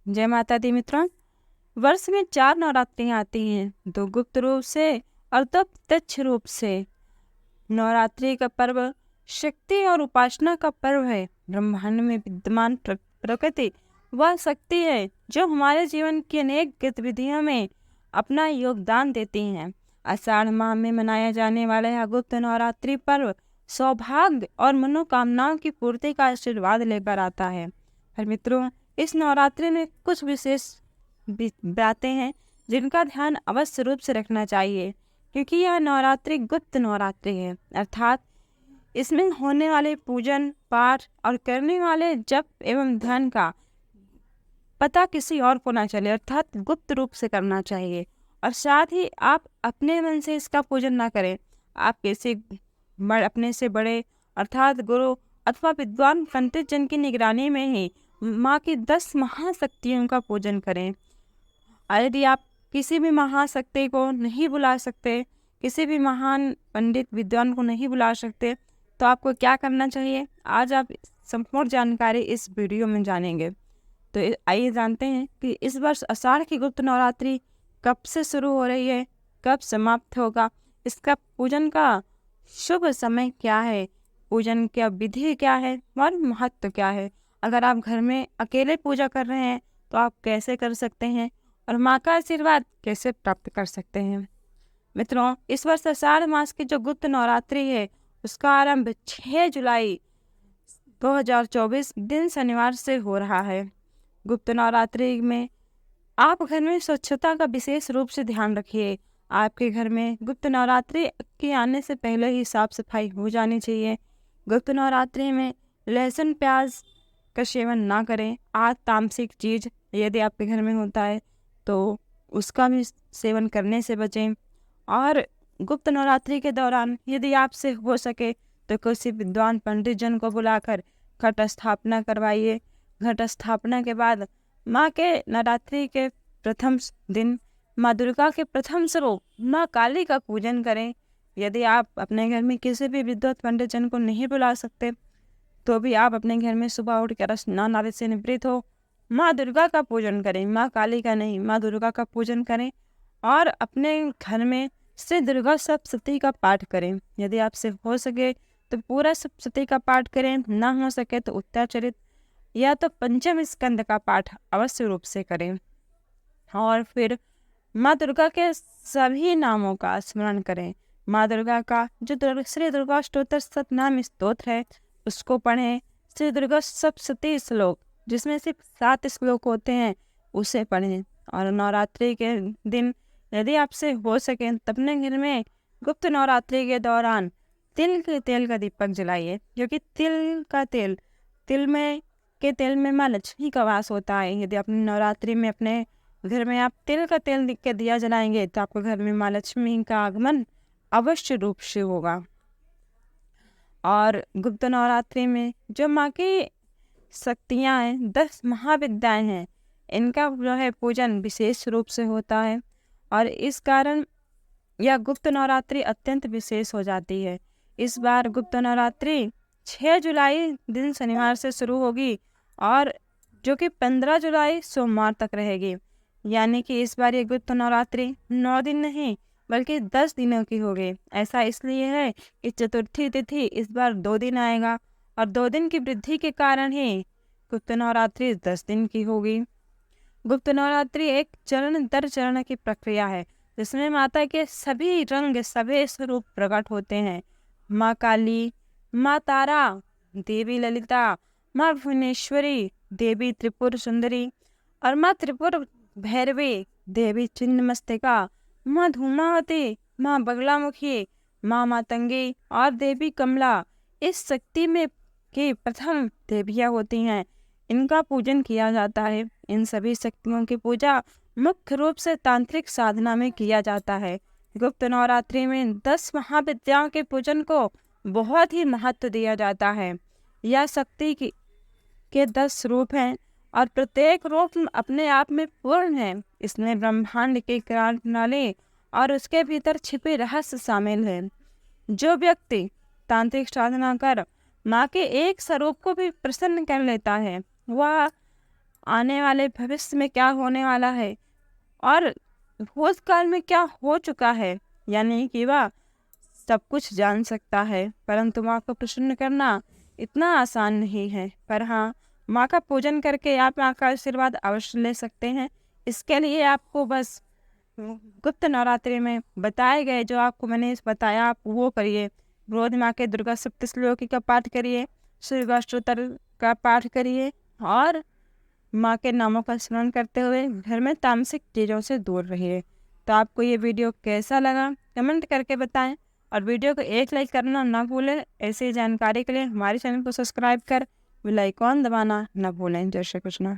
जय माता दी मित्रों। वर्ष में 4 नवरात्रियां आती हैं, 2 गुप्त रूप से और 2 प्रत्यक्ष रूप से। नवरात्रि का पर्व शक्ति और उपासना का पर्व है। ब्रह्मांड में विद्यमान प्रकृति वह शक्ति है जो हमारे जीवन की अनेक गतिविधियों में अपना योगदान देती हैं। आषाढ़ माह में मनाया जाने वाला यह गुप्त नवरात्रि पर्व सौभाग्य और मनोकामनाओं की पूर्ति का आशीर्वाद लेकर आता है। पर मित्रों, इस नवरात्रि में कुछ विशेष बातें हैं जिनका ध्यान अवश्य रूप से रखना चाहिए, क्योंकि यह नवरात्रि गुप्त नवरात्रि है, अर्थात इसमें होने वाले पूजन पाठ और करने वाले जप एवं ध्यान का पता किसी और को ना चले, अर्थात गुप्त रूप से करना चाहिए। और साथ ही आप अपने मन से इसका पूजन ना करें। आप किसी अपने से बड़े अर्थात गुरु अथवा विद्वान पंडित जन की निगरानी में ही माँ की 10 महाशक्तियों का पूजन करें। और यदि आप किसी भी महाशक्ति को नहीं बुला सकते, किसी भी महान पंडित विद्वान को नहीं बुला सकते, तो आपको क्या करना चाहिए, आज आप संपूर्ण जानकारी इस वीडियो में जानेंगे। तो आइए जानते हैं कि इस वर्ष आषाढ़ की गुप्त नवरात्रि कब से शुरू हो रही है, कब समाप्त होगा, इसका पूजन का शुभ समय क्या है, पूजन का विधि क्या है और महत्व क्या है। अगर आप घर में अकेले पूजा कर रहे हैं तो आप कैसे कर सकते हैं और माँ का आशीर्वाद कैसे प्राप्त कर सकते हैं। मित्रों, इस वर्ष आषाढ़ मास की जो गुप्त नवरात्रि है उसका आरंभ 6 जुलाई 2024 दिन शनिवार से हो रहा है। गुप्त नवरात्रि में आप घर में स्वच्छता का विशेष रूप से ध्यान रखिए। आपके घर में गुप्त नवरात्रि के आने से पहले ही साफ सफाई हो जानी चाहिए। गुप्त नवरात्रि में लहसुन प्याज का सेवन ना करें। आज तामसिक चीज यदि आपके घर में होता है तो उसका भी सेवन करने से बचें। और गुप्त नवरात्रि के दौरान यदि आपसे हो सके तो किसी विद्वान पंडित जन को बुलाकर घट स्थापना करवाइए। घट स्थापना के बाद माँ के नवरात्रि के प्रथम दिन माँ दुर्गा के प्रथम स्वरूप माँ काली का पूजन करें। यदि आप अपने घर में किसी भी विद्वत पंडित जन को नहीं बुला सकते तो भी आप अपने घर में सुबह उठकर स्नान आदि से निवृत्त हो माँ दुर्गा का पूजन करें। माँ काली का नहीं, माँ दुर्गा का पूजन करें और अपने घर में श्री दुर्गा सप्तशती का पाठ करें। यदि आपसे हो सके तो पूरा सप्तशती का पाठ करें, ना हो सके तो उत्तरचरित या तो पंचम स्कंद का पाठ अवश्य रूप से करें। और फिर माँ दुर्गा के सभी नामों का स्मरण करें। माँ दुर्गा का जो श्री दुर्गा स्तोत्र सतनाम स्तोत्र है उसको पढ़ें। श्री दुर्गा सप्तशती श्लोक जिसमें सिर्फ 7 श्लोक होते हैं उसे पढ़ें। और नवरात्रि के दिन यदि आपसे हो सके तो अपने घर में गुप्त नवरात्रि के दौरान तिल के तेल का दीपक जलाइए, क्योंकि तिल में माँ लक्ष्मी का वास होता है। यदि अपने नवरात्रि में अपने घर में आप तिल का तेल दिख के दिया जलाएंगे तो आपके घर में माँ लक्ष्मी का आगमन अवश्य रूप से होगा। और गुप्त नवरात्रि में जो माँ की शक्तियाँ हैं, 10 महाविद्याएं हैं, इनका जो है पूजन विशेष रूप से होता है। और इस कारण यह गुप्त नवरात्रि अत्यंत विशेष हो जाती है। इस बार गुप्त नवरात्रि 6 जुलाई दिन शनिवार से शुरू होगी और जो कि 15 जुलाई सोमवार तक रहेगी। यानी कि इस बार ये गुप्त नवरात्रि 9 दिन नहीं बल्कि 10 दिनों की होगी। ऐसा इसलिए है कि चतुर्थी तिथि इस बार 2 दिन आएगा और 2 दिन की वृद्धि के कारण ही गुप्त नवरात्रि 10 दिन की होगी। गुप्त नवरात्रि एक चरण दर चरण की प्रक्रिया है जिसमें माता के सभी रंग सभी स्वरूप प्रकट होते हैं। माँ काली, माँ तारा, देवी ललिता, माँ भुवनेश्वरी, देवी त्रिपुर सुंदरी और माँ त्रिपुर भैरवी, देवी छिन्नमस्तिका, माँ धूमावती, माँ बगलामुखी, माँ मातंगी और देवी कमला इस शक्ति में की प्रथम देवियाँ होती हैं। इनका पूजन किया जाता है। इन सभी शक्तियों की पूजा मुख्य रूप से तांत्रिक साधना में किया जाता है। गुप्त नवरात्रि में 10 महाविद्याओं के पूजन को बहुत ही महत्व दिया जाता है। यह शक्ति के 10 रूप हैं और प्रत्येक रूप अपने आप में पूर्ण है। इसमें ब्रह्मांड की कार्य प्रणाली और उसके भीतर छिपे रहस्य शामिल है। जो व्यक्ति तांत्रिक साधना कर माँ के एक स्वरूप को भी प्रसन्न कर लेता है वह आने वाले भविष्य में क्या होने वाला है और भूतकाल में क्या हो चुका है, यानी कि वह सब कुछ जान सकता है। परंतु माँ को प्रसन्न करना इतना आसान नहीं है। पर हाँ, माँ का पूजन करके आप माँ का आशीर्वाद अवश्य ले सकते हैं। इसके लिए आपको बस गुप्त नवरात्रि में बताए गए जो आपको मैंने बताया, आप वो करिए। रोज माँ के दुर्गा सप्तश्लोकी का पाठ करिए, दुर्गा स्तोत्र का पाठ करिए और माँ के नामों का स्मरण करते हुए घर में तामसिक चीज़ों से दूर रहिए। तो आपको ये वीडियो कैसा लगा कमेंट करके बताएं और वीडियो को एक लाइक करना ना भूलें। ऐसी जानकारी के लिए हमारे चैनल को सब्सक्राइब कर बेल आइकॉन दबाना ना भूलें। जय श्री कृष्ण।